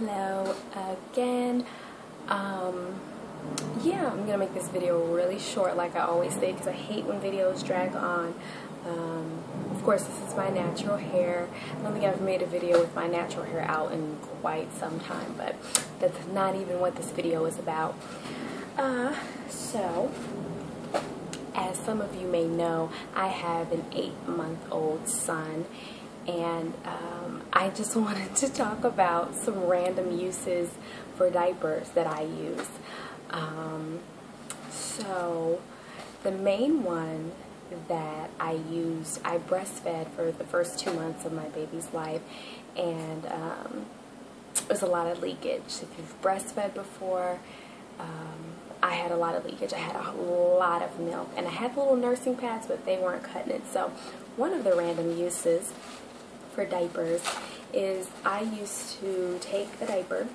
Hello again. Yeah, I'm gonna make this video really short like I always say because I hate when videos drag on. Of course, this is my natural hair. I don't think I've made a video with my natural hair out in quite some time, but that's not even what this video is about. So, as some of you may know, I have an 8-month-old son, and I just wanted to talk about some random uses for diapers that I use. So the main one that I used, I breastfed for the first 2 months of my baby's life, and it was a lot of leakage. If you've breastfed before, I had a lot of leakage. I had a lot of milk, and I had little nursing pads, but they weren't cutting it. So one of the random uses for diapers is I used to take a diaper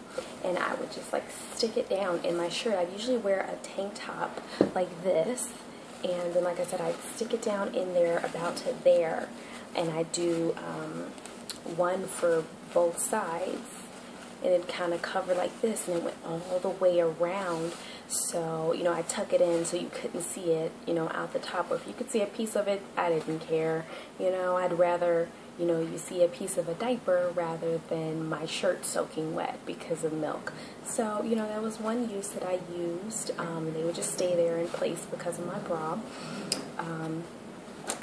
and I would just like stick it down in my shirt. I'd usually wear a tank top like this, and then like I said, I'd stick it down in there about to there, and I'd do one for both sides, and it'd kind of cover like this, and it went all the way around. So, you know, I tuck it in so you couldn't see it, you know, out the top. Or if you could see a piece of it, I didn't care. You know, I'd rather, you know, you see a piece of a diaper rather than my shirt soaking wet because of milk. So, you know, that was one use that I used. They would just stay there in place because of my bra.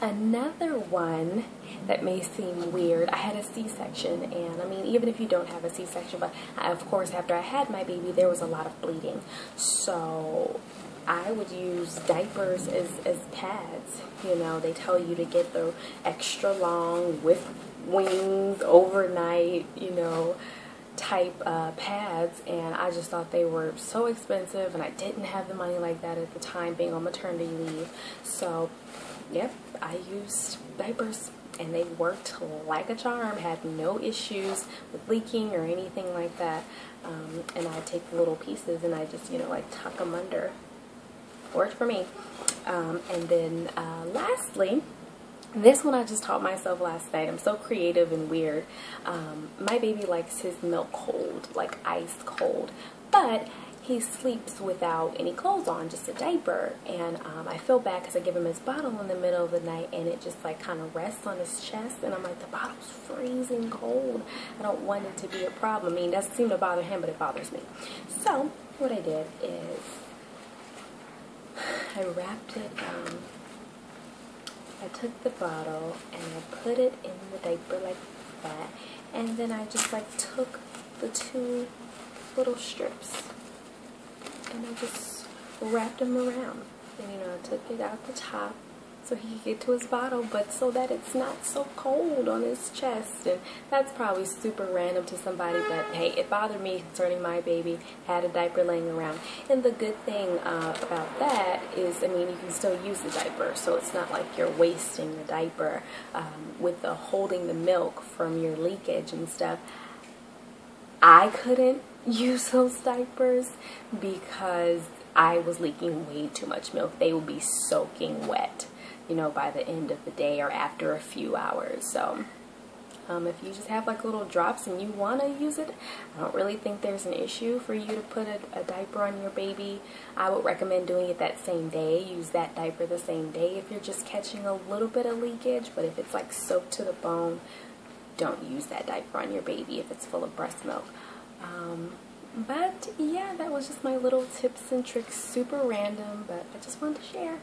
Another one that may seem weird, I had a C-section, and I mean, even if you don't have a C-section, but of course after I had my baby there was a lot of bleeding, so I would use diapers as pads. You know, they tell you to get the extra long with wings overnight, you know, type pads, and I just thought they were so expensive, and I didn't have the money like that at the time, being on maternity leave. So yep, I used diapers, and they worked like a charm. Had no issues with leaking or anything like that. And I take the little pieces and I just, you know, like tuck them under. Worked for me. And then lastly, this one I just taught myself last night. I'm so creative and weird. My baby likes his milk cold, like ice cold, but he sleeps without any clothes on, just a diaper. And I feel bad because I give him his bottle in the middle of the night, and it just like kind of rests on his chest, and I'm like, the bottle's freezing cold. I don't want it to be a problem. I mean, it doesn't seem to bother him, but it bothers me. So what I did is I wrapped it, I took the bottle and I put it in the diaper like that, and then I just like took the two little strips and I just wrapped him around, and you know, I took it out the top so he could get to his bottle, but so that it's not so cold on his chest. And that's probably super random to somebody, but hey, it bothered me concerning my baby. Had a diaper laying around, and the good thing about that is, I mean, you can still use the diaper, so it's not like you're wasting the diaper with the holding the milk from your leakage and stuff. I couldn't use those diapers because I was leaking way too much milk. They would be soaking wet, you know, by the end of the day or after a few hours. So if you just have like little drops and you want to use it, I don't really think there's an issue for you to put a diaper on your baby. I would recommend doing it that same day. Use that diaper the same day if you're just catching a little bit of leakage, but if it's like soaked to the bone, don't use that diaper on your baby if it's full of breast milk. But yeah, that was just my little tips and tricks, super random, but I just wanted to share.